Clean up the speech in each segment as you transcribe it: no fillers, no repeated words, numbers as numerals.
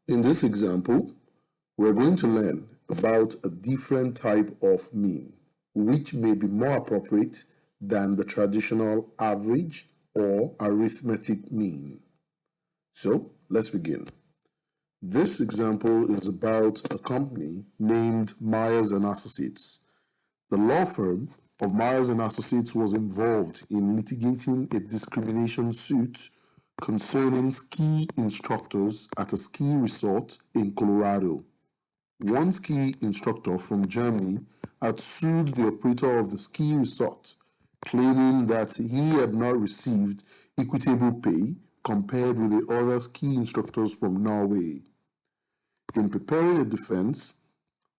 In this example, we're going to learn about a different type of mean, which may be more appropriate than the traditional average or arithmetic mean. So, let's begin. This example is about a company named Myers and Associates. The law firm of Myers and Associates was involved in litigating a discrimination suit concerning ski instructors at a ski resort in Colorado. One ski instructor from Germany had sued the operator of the ski resort, claiming that he had not received equitable pay compared with the other ski instructors from Norway. In preparing a defense,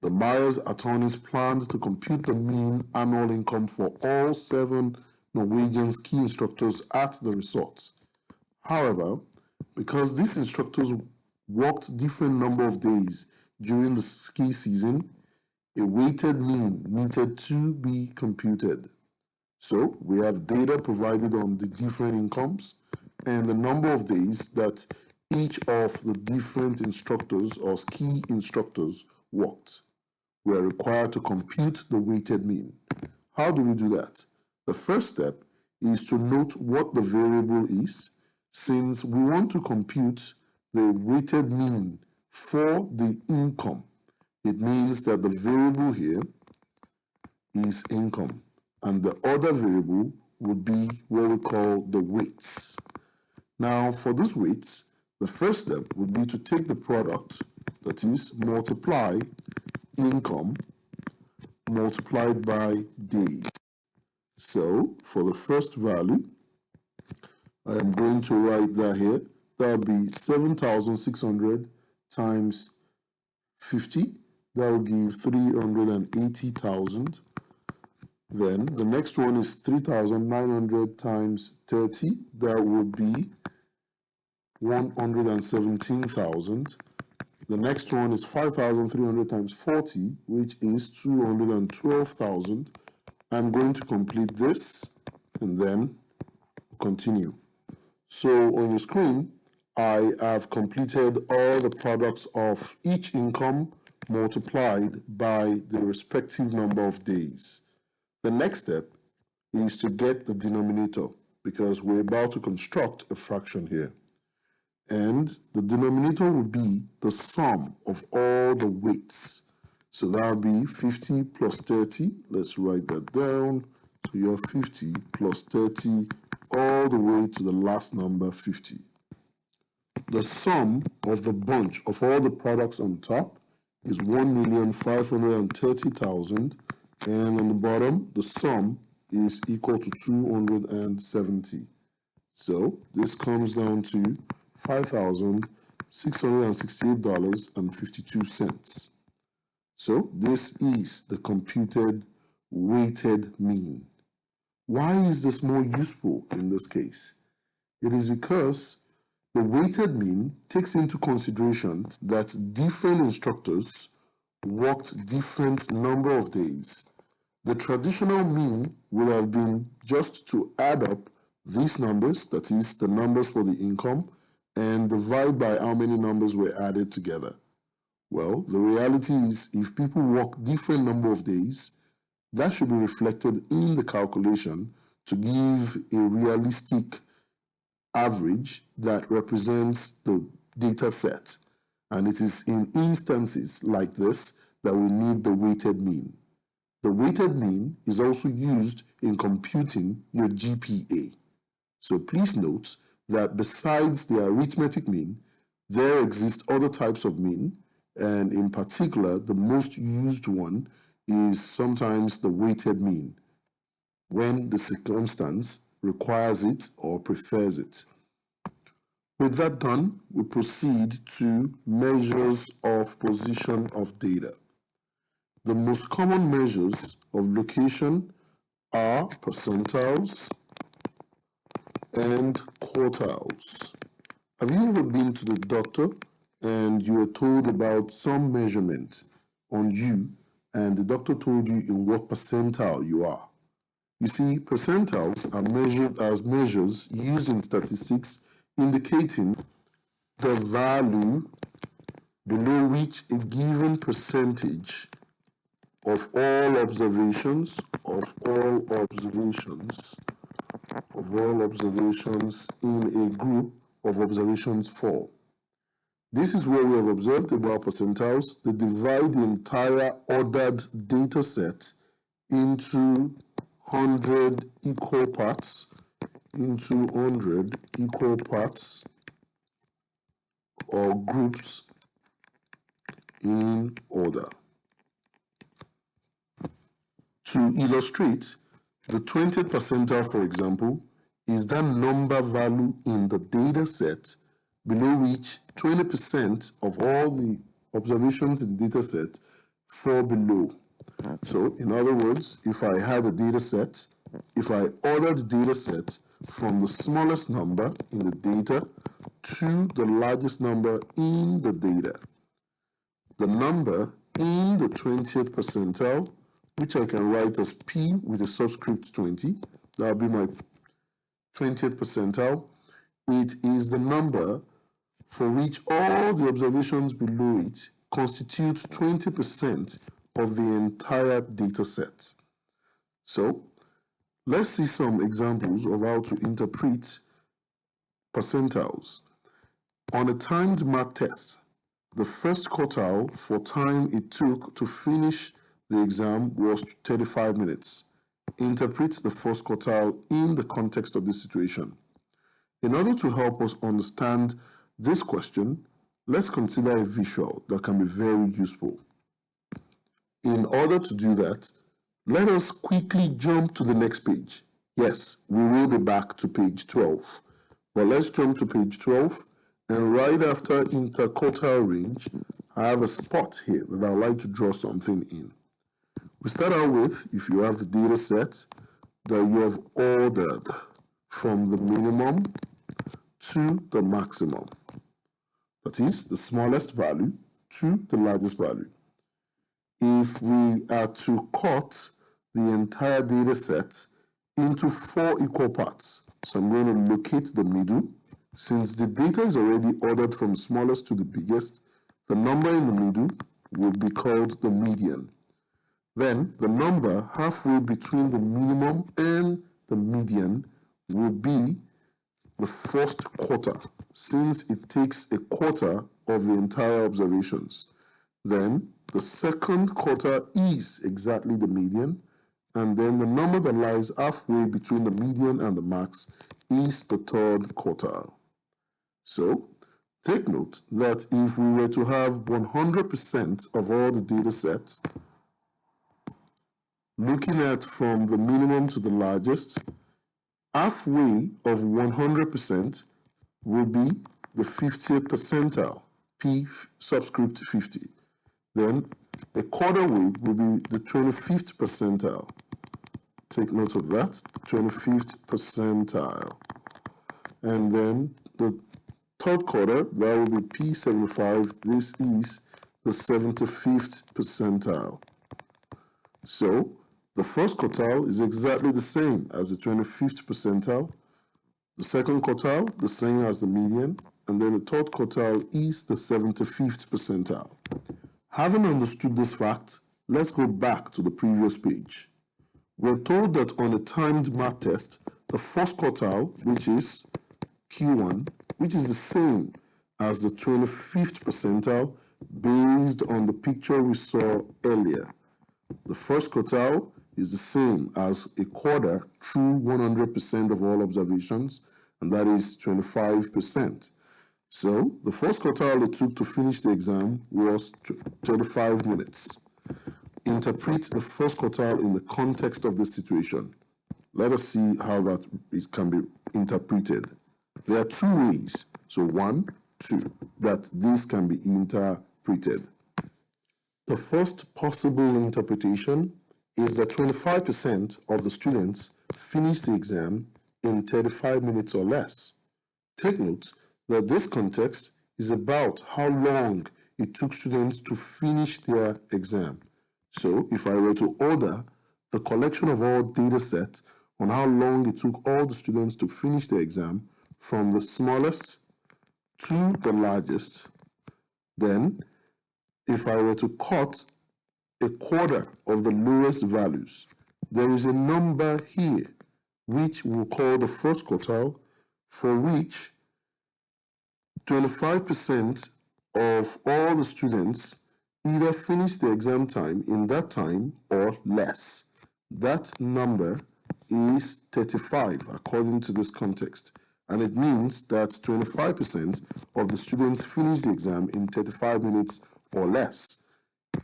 the Myers attorneys planned to compute the mean annual income for all 7 Norwegian ski instructors at the resort. However, because these instructors worked different number of days during the ski season, a weighted mean needed to be computed. So we have data provided on the different incomes and the number of days that each of the different instructors or ski instructors worked. We are required to compute the weighted mean. How do we do that? The first step is to note what the variable is, since we want to compute the weighted mean for the income. It means that the variable here is income, and the other variable would be what we call the weights. Now, for these weights, the first step would be to take the product, that is, multiply income multiplied by days. So, for the first value, I am going to write that here. That will be 7,600 times 50. That will give 380,000. Then the next one is 3,900 times 30. That would be 117,000. The next one is 5,300 times 40, which is 212,000. I'm going to complete this and then continue. So on your screen, I have completed all the products of each income multiplied by the respective number of days. The next step is to get the denominator because we're about to construct a fraction here. And the denominator will be the sum of all the weights. So that will be 50 plus 30. Let's write that down. So you have 50 plus 30 all the way to the last number 50. The sum of the bunch of all the products on top is 1,530,000, and on the bottom, the sum is equal to 270. So this comes down to $5,668.52. So this is the computed weighted mean. Why is this more useful in this case? It is because the weighted mean takes into consideration that different instructors worked different number of days. The traditional mean would have been just to add up these numbers, that is, the numbers for the income, and divide by how many numbers were added together. Well, the reality is if people work different number of days, that should be reflected in the calculation to give a realistic average that represents the data set. And it is in instances like this that we need the weighted mean. The weighted mean is also used in computing your GPA. So please note that besides the arithmetic mean, there exist other types of mean, and in particular, the most used one is sometimes the weighted mean, when the circumstance requires it or prefers it. With that done, we proceed to measures of position of data. The most common measures of location are percentiles and quartiles. Have you ever been to the doctor and you were told about some measurement on you and the doctor told you in what percentile you are? You see, percentiles are measured as measures used in statistics indicating the value below which a given percentage of all observations in a group of observations fall. This is where we have observed about percentiles. They divide the entire ordered data set into 100 equal parts, or groups in order. To illustrate, the 20th percentile, for example, is that number value in the data set below which 20% of all the observations in the data set fall below. So, in other words, if I had a data set, if I ordered the data set from the smallest number in the data to the largest number in the data, the number in the 20th percentile, which I can write as P with a subscript 20, that will be my 20th percentile. It is the number for which all the observations below it constitute 20% of the entire data set. So, let's see some examples of how to interpret percentiles. On a timed math test, the first quartile for time it took to finish the exam was 35 minutes. Interpret the first quartile in the context of this situation. In order to help us understand this question, let's consider a visual that can be very useful. In order to do that, let us quickly jump to the next page. Yes, we will be back to page 12. But let's jump to page 12, and right after interquartile range, I have a spot here that I would like to draw something in. We start out with, if you have the data set that you have ordered from the minimum to the maximum. That is, the smallest value to the largest value. If we are to cut the entire data set into 4 equal parts, so I'm going to locate the middle. Since the data is already ordered from smallest to the biggest, the number in the middle will be called the median. Then the number halfway between the minimum and the median will be the first quarter, since it takes a quarter of the entire observations. Then the second quarter is exactly the median, and then the number that lies halfway between the median and the max is the third quartile. So, take note that if we were to have 100% of all the data sets, looking at from the minimum to the largest, halfway of 100% will be the 50th percentile, P subscript 50. Then a quarter way will be the 25th percentile. Take note of that, 25th percentile. And then the third quarter, that will be P75. This is the 75th percentile. So, the first quartile is exactly the same as the 25th percentile. The second quartile, the same as the median. And then the third quartile is the 75th percentile. Having understood this fact, let's go back to the previous page. We're told that on a timed math test, the first quartile, which is Q1, which is the same as the 25th percentile based on the picture we saw earlier. The first quartile is the same as a quarter through 100% of all observations, and that is 25%. So the first quartile it took to finish the exam was 35 minutes. Interpret the first quartile in the context of this situation. Let us see how that can be interpreted. There are 2 ways, so 1, 2, that this can be interpreted. The first possible interpretation is that 25% of the students finish the exam in 35 minutes or less. Take note that this context is about how long it took students to finish their exam. So if I were to order the collection of all data sets on how long it took all the students to finish their exam from the smallest to the largest, then if I were to cut a quarter of the lowest values, there is a number here which we'll call the first quartile, for which 25% of all the students either finish the exam time in that time or less. That number is 35 according to this context. And it means that 25% of the students finish the exam in 35 minutes or less.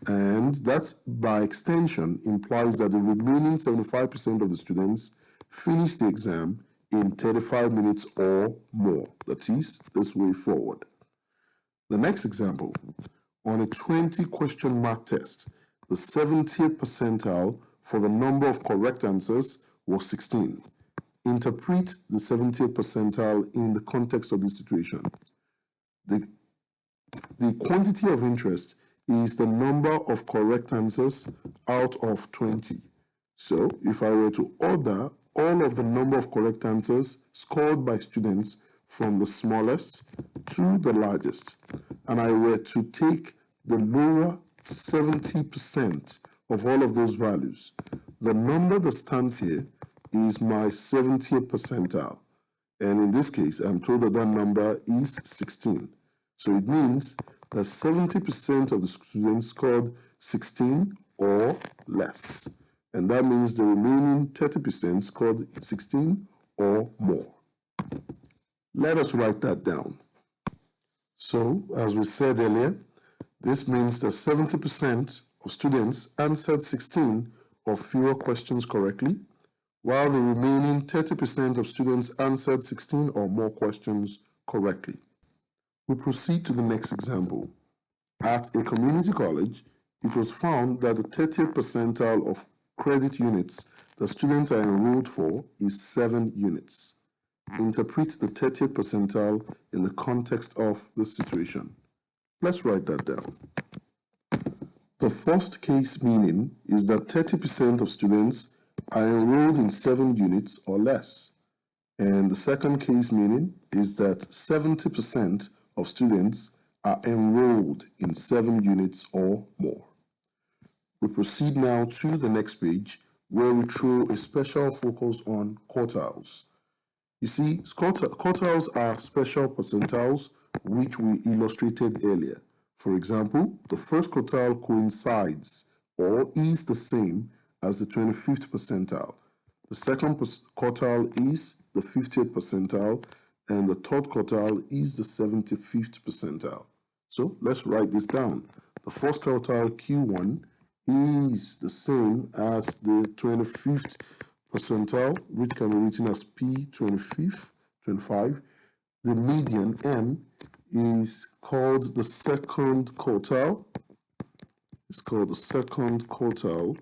And that, by extension, implies that the remaining 75% of the students finish the exam in 35 minutes or more. That is, this way forward. The next example, on a 20 question mark test, the 70th percentile for the number of correct answers was 16. Interpret the 70th percentile in the context of this situation. The quantity of interest is the number of correct answers out of 20. So if I were to order all of the number of correct answers scored by students from the smallest to the largest, and I were to take the lower 70% of all of those values, the number that stands here is my 70th percentile. And in this case, I'm told that that number is 16. So it means that 70% of the students scored 16 or less. And that means the remaining 30% scored 16 or more. Let us write that down. So, as we said earlier, this means that 70% of students answered 16 or fewer questions correctly, while the remaining 30% of students answered 16 or more questions correctly. We proceed to the next example. At a community college, it was found that the 30th percentile of credit units that students are enrolled for is 7 units. Interpret the 30th percentile in the context of this situation. Let's write that down. The first case meaning is that 30% of students are enrolled in 7 units or less. And the second case meaning is that 70% of students are enrolled in 7 units or more. We proceed now to the next page where we throw a special focus on quartiles. You see, quartiles are special percentiles which we illustrated earlier. For example, the first quartile coincides or is the same as the 25th percentile. The second quartile is the 50th percentile, and the third quartile is the 75th percentile. So let's write this down. The first quartile Q1 is the same as the 25th percentile, which can be written as P25. The median M is called the second quartile. It's called the second quartile,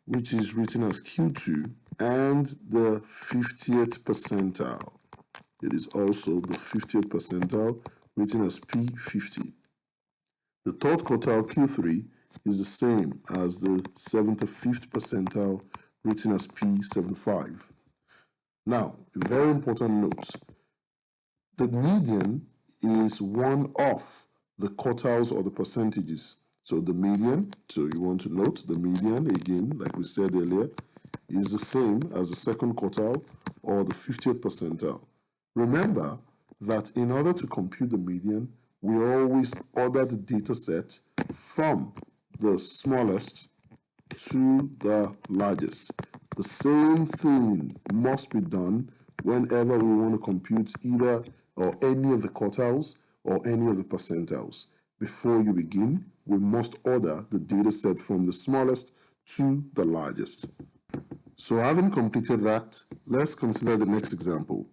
which is written as Q2, and the 50th percentile. It is also the 50th percentile, written as P50. The third quartile Q3 is the same as the 75th percentile, written as P75. Now, a very important note. The median is one of the quartiles or the percentages. So the median, so you want to note the median, again, like we said earlier, is the same as the second quartile or the 50th percentile. Remember that in order to compute the median, we always order the data set from the smallest to the largest. The same thing must be done whenever we want to compute either or any of the quartiles or any of the percentiles. Before you begin, we must order the data set from the smallest to the largest. So having completed that, let's consider the next example.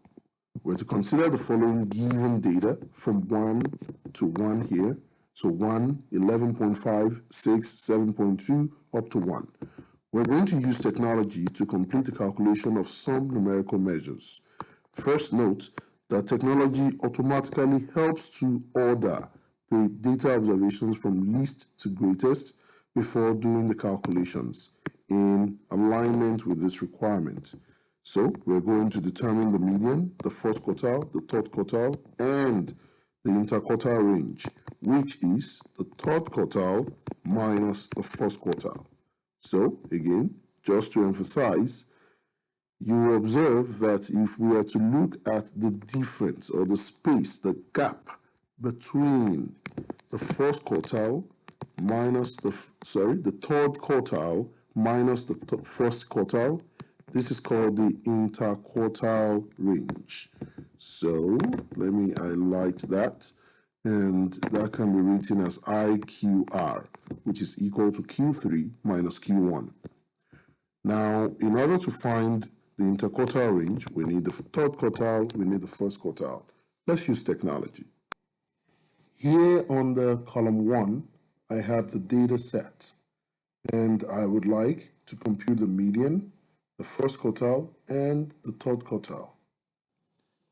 We're to consider the following given data from 1 to 1 here. So 1, 11.5, 6, 7.2, up to 1. We're going to use technology to complete the calculation of some numerical measures. First, note that technology automatically helps to order the data observations from least to greatest before doing the calculations in alignment with this requirement. So we're going to determine the median, the first quartile, the third quartile, and the interquartile range, which is the third quartile minus the first quartile. So, again, just to emphasize, you observe that if we are to look at the difference or the space, the gap between the first quartile minus the third quartile minus the first quartile, this is called the interquartile range. So let me highlight that, and that can be written as IQR, which is equal to Q3 minus Q1. Now, in order to find the interquartile range, we need the third quartile, we need the first quartile. Let's use technology. Here on the column 1, I have the data set, and I would like to compute the median, the first quartile, and the third quartile.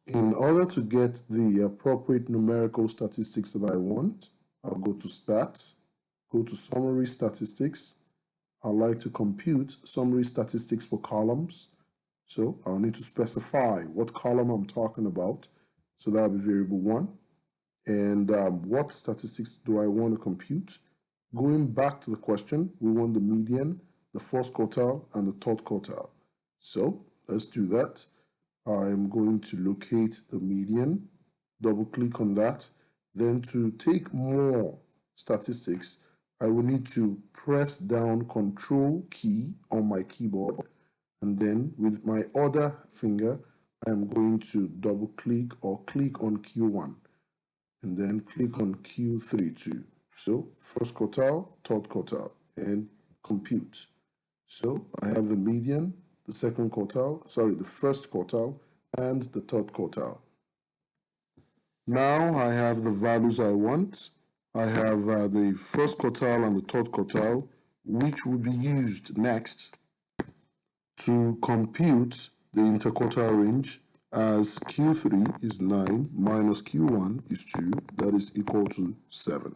In order to get the appropriate numerical statistics that I want, I'll go to Stats, go to Summary Statistics. I'd like to compute summary statistics for columns. So I'll need to specify what column I'm talking about. So that'll be variable 1. And what statistics do I want to compute? Going back to the question, we want the median, the first quartile, and the third quartile. So let's do that. I am going to locate the median, double click on that. Then to take more statistics, I will need to press down Control key on my keyboard, and then with my other finger, I am going to double click or click on Q1, and then click on Q3 too. So first quartile, third quartile, and compute. So I have the median, the first quartile, and the third quartile. Now I have the values I want. I have the first quartile and the third quartile, which will be used next to compute the interquartile range, as Q3 is 9 minus Q1 is 2, that is equal to 7.